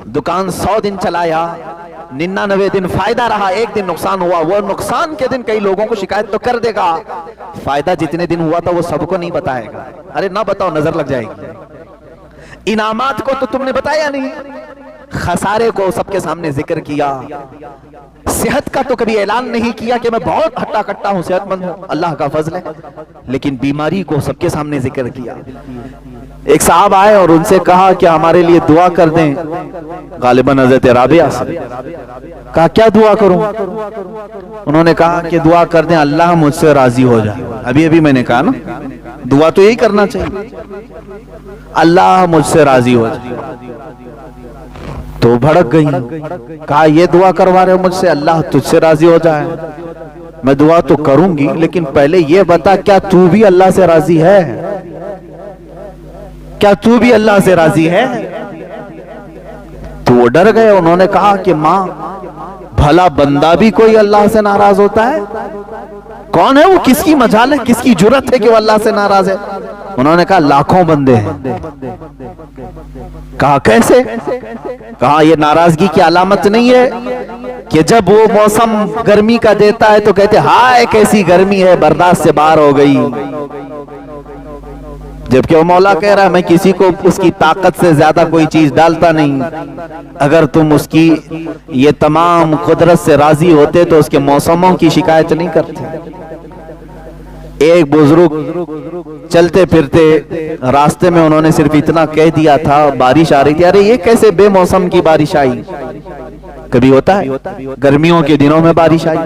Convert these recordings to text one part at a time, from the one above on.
दुकान 100 दिन चलाया, 99 दिन फायदा रहा, एक दिन नुकसान हुआ। वो नुकसान के दिन कई लोगों को शिकायत तो कर देगा, फायदा जितने दिन हुआ था वो सबको नहीं बताएगा। अरे ना बताओ, नजर लग जाएगी। इनामात को तो तुमने बताया नहीं, खसारे को सबके सामने जिक्र किया। सेहत का तो कभी ऐलान नहीं किया कि मैं बहुत हट्टा कट्टा हूं, सेहतमंद हूं, अल्लाह का फजल है। लेकिन बीमारी को सबके सामने जिक्र किया। एक साहब आए और उनसे कहा कि हमारे लिए दुआ कर दें, गालिबन हज़रत राबिया से। कहा क्या दुआ करूं? उन्होंने कहा कि दुआ कर दें अल्लाह मुझसे राजी हो जाए। अभी अभी मैंने कहा ना, दुआ तो यही करना चाहिए, अल्लाह मुझसे राजी हो जाए। तो भड़क गई, कहा ये दुआ करवा रहे हो मुझसे, अल्लाह तुझसे राजी हो जाए? मैं दुआ तो करूंगी, लेकिन पहले ये बता क्या तू भी अल्लाह से राजी है? क्या तू भी अल्लाह से राजी है? तो वो डर गए। उन्होंने कहा कि माँ, भला बंदा भी कोई अल्लाह से नाराज होता है? कौन है वो? किसकी मजाल है, किसकी जुर्रत है कि वो अल्लाह से नाराज है? उन्होंने कहा लाखों बंदे हैं। कहा कैसे? कहा ये नाराजगी की अलामत नहीं है कि जब वो मौसम गर्मी का देता है तो कहते हाय कैसी गर्मी है, बर्दाश्त से बाहर हो गई। जबकि वो मौला कह रहा है मैं किसी को उसकी ताकत से ज्यादा कोई चीज डालता नहीं। अगर तुम उसकी ये तमाम कुदरत से राजी होते तो उसके मौसमों की शिकायत नहीं करते। एक बुजुर्ग चलते फिरते रास्ते में उन्होंने सिर्फ इतना कह दिया था, बारिश आ रही थी, अरे ये कैसे बेमौसम की बारिश आई? कभी होता है गर्मियों के दिनों में बारिश आई।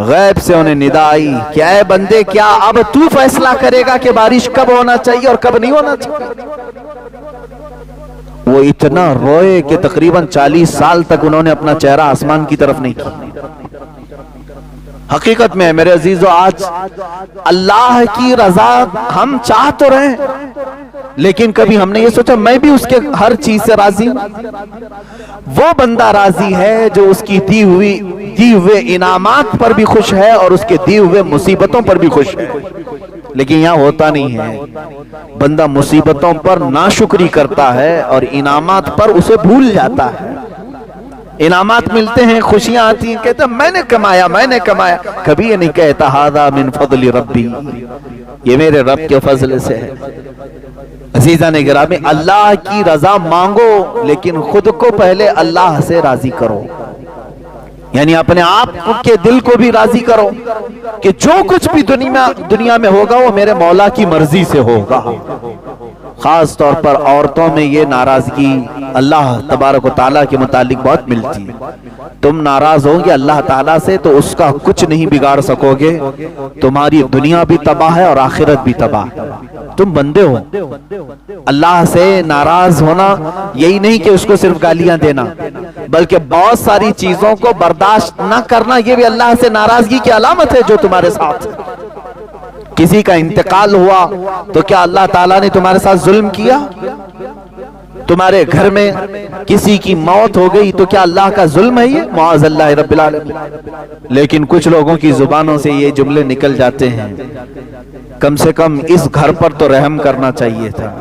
गैब से उन्हें निदा आई, क्या है बंदे, क्या अब तू फैसला करेगा कि बारिश कब होना चाहिए और कब नहीं होना चाहिए? वो इतना रोए कि तकरीबन 40 साल तक उन्होंने अपना चेहरा आसमान की तरफ नहीं किया। हकीकत में मेरे अजीजों, आज अल्लाह की रजा हम चाह तो रहे, लेकिन कभी हमने ये सोचा मैं भी उसके हर चीज से राजी हूं? वो बंदा राजी है जो उसकी दी हुए इनामात पर भी खुश है और उसके दिए हुए मुसीबतों पर भी खुश है। लेकिन यहाँ होता नहीं है, बंदा मुसीबतों पर नाशुक्री करता है और इनामात पर उसे भूल जाता है। इनामात मिलते हैं, खुशियां आती हैं, कहता मैंने कमाया, मैंने कमाया। कभी ये नहीं कहता हादा मिन फज़ली रब्बी, ये मेरे रब के फजल से है। अजीज़ान गिरामी, अल्लाह की रजा मांगो, लेकिन खुद को पहले अल्लाह से राजी करो। यानी अपने आप के दिल को भी राजी करो कि जो कुछ भी दुनिया में होगा वो मेरे मौला की मर्जी से होगा। खास तौर पर औरतों में ये नाराजगी अल्लाह तबारक व तआला के मुतालिक बहुत मिलती है। तुम नाराज होगे अल्लाह ताला से तो उसका कुछ नहीं बिगाड़ सकोगे, तुम्हारी दुनिया भी तबाह है और आखिरत भी तबाह है। तुम बंदे हो, अल्लाह से नाराज होना यही नहीं कि उसको सिर्फ गालियां देना, बल्कि बहुत सारी चीजों को बर्दाश्त न करना, ये भी अल्लाह से नाराजगी की अलामत है। जो तुम्हारे साथ किसी का इंतकाल हुआ तो क्या अल्लाह ताला ने तुम्हारे साथ जुल्म किया? तुम्हारे घर में किसी की मौत हो गई तो क्या अल्लाह का जुल्म है ये? मुआज़ल्लाह रब्बिल आलमीन। लेकिन कुछ लोगों की जुबानों से ये जुमले निकल जाते हैं, कम से कम इस घर पर तो रहम करना चाहिए था,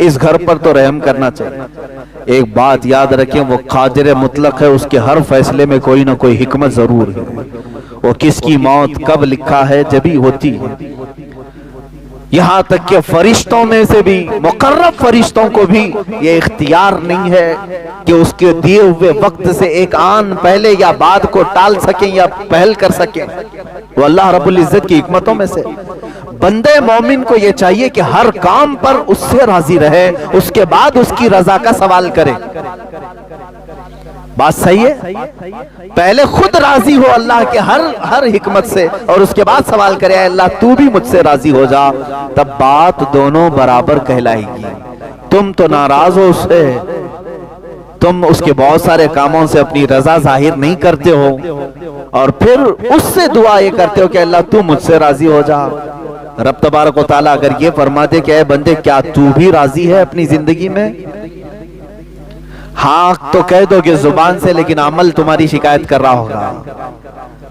इस घर पर तो रहम करना चाहिए। एक बात याद रखें, वो कादिर मुतलक है, उसके हर फैसले में कोई ना कोई हिकमत जरूर है। वो किसकी मौत कब लिखा है जब ही होती है। यहां तक कि फरिश्तों में से भी मुकर्रब फरिश्तों को भी ये इख्तियार नहीं है कि उसके दिए हुए वक्त से एक आन पहले या बाद को टाल सकें या पहल कर सकें। वो अल्लाह रब्बुल इज्जत की हिकमतों में से। बंदे मोमिन को ये चाहिए कि हर काम पर उससे राजी रहे, उसके बाद उसकी रजा का सवाल करे। बात सही है? पहले खुद राजी हो अल्लाह के हर हिकमत से और उसके बाद सवाल करे अल्लाह तू भी मुझसे राजी हो जा, तब बात दोनों बराबर कहलाएगी। तुम तो नाराज हो उससे, तुम उसके बहुत सारे कामों से अपनी रजा जाहिर नहीं करते हो और फिर उससे दुआ ये करते हो कि अल्लाह तू मुझसे राजी हो जा। रब तबारक व तआला अगर ये फरमा दे कि ऐ बंदे क्या तू भी राजी है अपनी जिंदगी में? हाँ तो कह दोगे जुबान से, लेकिन अमल तुम्हारी शिकायत कर रहा होगा।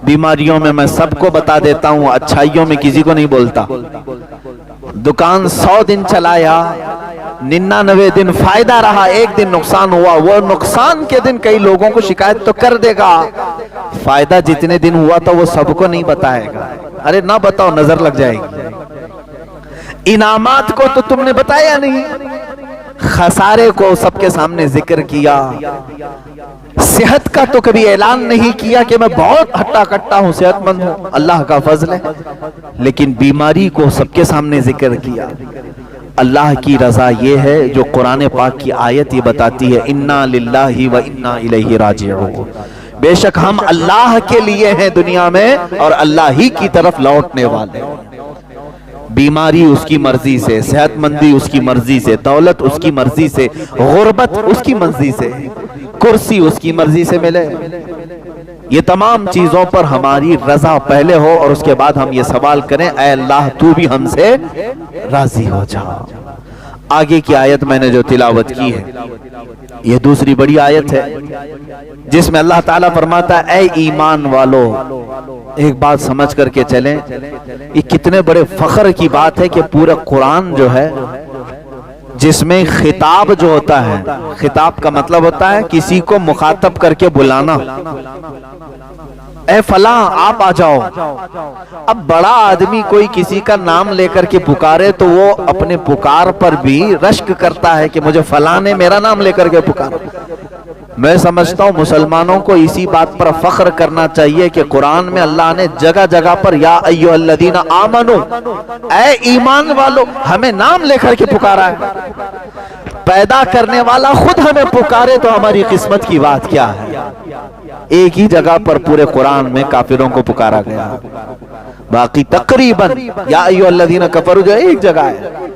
बीमारियों में मैं सबको बता देता हूँ, अच्छाइयों में किसी को नहीं बोलता। दुकान 100 दिन चलाया, 99 दिन फायदा रहा, एक दिन नुकसान हुआ, वो नुकसान के दिन कई लोगों को शिकायत तो कर देगा, फायदा जितने दिन हुआ था वो सबको नहीं बताएगा। अरे ना बताओ, नजर लग जाएगी। इनामात को तो तुमने बताया नहीं, खसारे को सबके सामने जिक्र किया। सेहत का तो कभी ऐलान नहीं किया कि मैं बहुत हट्टा कट्टा हूं, सेहतमंद हूं, अल्लाह का फजल है। लेकिन बीमारी को सबके सामने जिक्र किया। अल्लाह की रजा ये है जो कुरान पाक की आयत ये बताती है, इन्ना लिल्लाहि व इन्ना इलैहि राजिऊन। बेशक हम अल्लाह के लिए हैं दुनिया में और अल्लाह ही की तरफ लौटने वाले। बीमारी उसकी मर्जी से, सेहतमंदी उसकी मर्जी से, दौलत उसकी मर्जी से, गुर्बत उसकी मर्जी से, कुर्सी उसकी मर्जी से मिले। ये तमाम चीजों पर हमारी रजा पहले हो और उसके बाद हम ये सवाल करें, ऐ अल्लाह तू भी हमसे राजी हो जा। आगे की आयत मैंने जो तिलावत की है ये दूसरी बड़ी आयत है जिसमें अल्लाह ताला फरमाता है, ऐ ईमान वालो, एक बात समझ करके चलें, ये कितने बड़े फख्र की बात है कि पूरा कुरान जो है जिसमें खिताब जो होता है, खिताब का मतलब होता है किसी को मुखातब करके बुलाना, ऐ फला आप आ जाओ। अब बड़ा आदमी कोई किसी का नाम लेकर के पुकारे तो वो अपने पुकार पर भी रश्क करता है कि मुझे फला ने मेरा नाम लेकर के पुकारा। मैं समझता हूं मुसलमानों को इसी बात पर फख्र करना चाहिए कि कुरान में अल्लाह ने जगह जगह पर या अय्युहल्लज़ीना आमनू, ऐ ईमान वालों, हमें नाम लेकर के पुकारा है। पैदा करने वाला खुद हमें पुकारे तो हमारी किस्मत की बात क्या है। एक ही जगह पर पूरे कुरान में काफिरों को पुकारा गया, बाकी तकरीबन या अय्युहल्लज़ीना कफरू जो एक जगह है,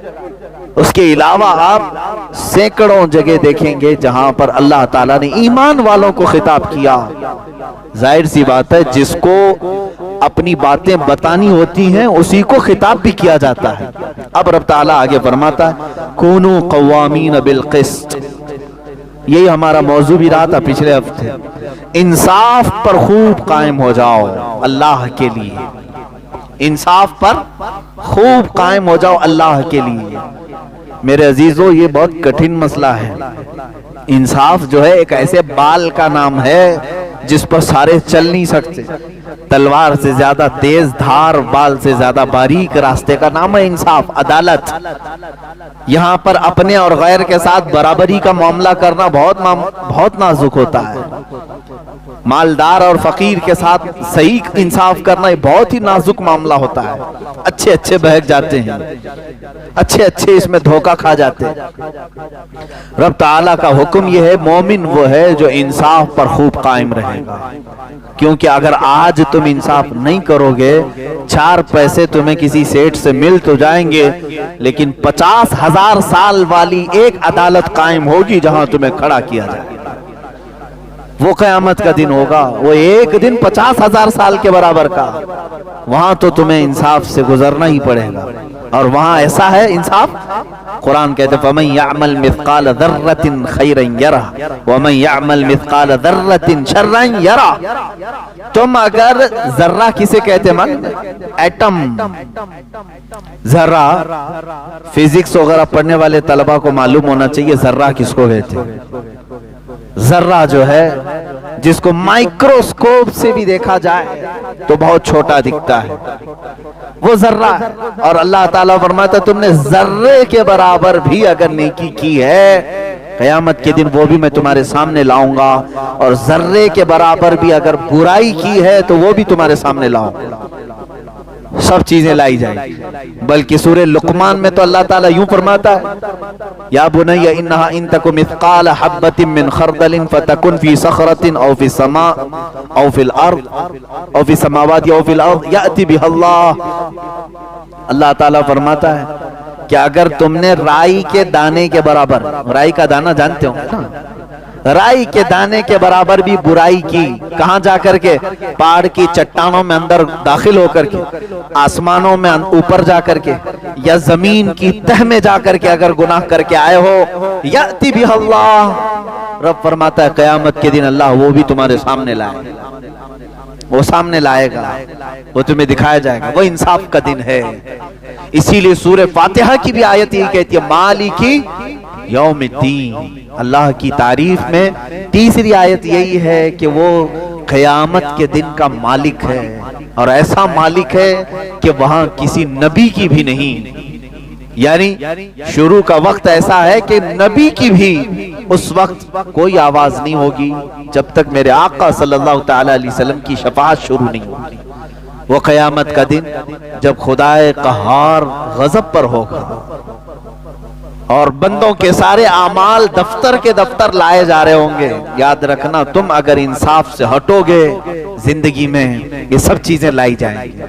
उसके अलावा आप सैकड़ों जगह देखेंगे जहां पर अल्लाह ताला ने ईमान वालों को खिताब किया। जाहिर सी बात है जिसको अपनी बातें बतानी होती हैं उसी को खिताब भी किया जाता है। अब रब ताला आगे फरमाता है, कूनू क़व्वामीन बिल क़िस्त, यही हमारा मौजू भी रहा था पिछले हफ्ते, इंसाफ पर खूब कायम हो जाओ अल्लाह के लिए, इंसाफ पर खूब कायम हो जाओ अल्लाह के लिए। मेरे अजीजों ये बहुत कठिन मसला है। इंसाफ जो है एक ऐसे बाल का नाम है जिस पर सारे चल नहीं सकते। तलवार से ज्यादा तेज धार, बाल से ज्यादा बारीक रास्ते का नाम है इंसाफ, अदालत। यहाँ पर अपने और गैर के साथ बराबरी का मामला करना बहुत नाजुक होता है। मालदार और फकीर के साथ सही इंसाफ करना बहुत ही नाजुक मामला होता है। अच्छे अच्छे बहक जाते हैं, अच्छे अच्छे इसमें धोखा खा जाते हैं। रब ताला का हुक्म यह है, मोमिन वो है जो इंसाफ पर खूब कायम रहेगा। क्योंकि अगर आज तुम इंसाफ नहीं करोगे, 4 पैसे तुम्हें किसी सेठ से मिल तो जाएंगे, लेकिन 50,000 साल वाली एक अदालत कायम होगी जहां तुम्हें खड़ा किया जाएगा। वो क़यामत का दिन होगा, वो एक दिन 50,000 साल के बराबर का। वहां तो तुम्हें इंसाफ से गुजरना ही पड़ेगा। और वहां ऐसा है इंसाफ, कुरान कहते फमन यअमल मिस्काल ज़र्रतिन खैरन यरा वमन यअमल मिस्काल ज़र्रतिन शर्रन यरा। तुम अगर जर्रा किसे कहते मन, एटम, जर्रा, फिजिक्स वगैरह पढ़ने वाले तलबा को मालूम होना चाहिए जर्रा किसको कहते हैं। जर्रा जो है जिसको माइक्रोस्कोप से भी देखा जाए तो बहुत छोटा दिखता है, वो जर्रा है। और अल्लाह ताला फरमाता तुमने जर्रे के बराबर भी अगर नेकी की है, क़यामत के दिन वो भी मैं तुम्हारे सामने लाऊंगा। और जर्रे के बराबर भी अगर बुराई की है तो वो भी तुम्हारे सामने लाऊंगा। सब चीजें लाई जाएंगी। बल्कि सूरह लुक़मान में तो अल्लाह ताला यूं फरमाता है, या बुनय्या इन्नहा इन तकु मिस्काल हब्बतिन मिन खरदलिन फतकुन फी सखरतिन औ फी समा औ फिल अर्द औ फी समावाति औ फिल अर्द याति बिहल्लाह। अल्लाह ताला फरमाता है कि अगर तुमने राई के दाने के बराबर, राई का दाना जानते हो ना, राई के दाने के बराबर भी बुराई की, कहां जाकर के, पहाड़ की चट्टानों में अंदर दाखिल होकर के, आसमानों में ऊपर जाकर के, या जमीन की तह में जाकर के अगर गुनाह करके आए हो, याति बिहल्लाह, रब फरमाता है क़यामत के दिन अल्लाह वो भी तुम्हारे सामने लाएगा, वो सामने लाएगा, वो तुम्हें दिखाया जाएगा। वो इंसाफ का दिन है। اسی لیے سورہ فاتحہ کی بھی آیت یہ کہتی ہے مالکی یوم الدین، اللہ کی تعریف میں تیسری آیت یہی ہے کہ وہ قیامت کے دن کا مالک ہے، اور ایسا مالک ہے کہ وہاں کسی نبی کی بھی نہیں، یعنی شروع کا وقت ایسا ہے کہ نبی کی بھی اس وقت کوئی آواز نہیں ہوگی جب تک میرے آقا صلی اللہ تعالی علیہ وسلم کی شفاعت شروع نہیں ہوگی۔ وہ قیامت کا دن جب خدائے قہار غضب پر ہوگا اور بندوں کے سارے اعمال دفتر کے دفتر لائے جا رہے ہوں گے، یاد رکھنا تم اگر انصاف سے ہٹو گے زندگی میں یہ سب چیزیں لائی جائیں گی۔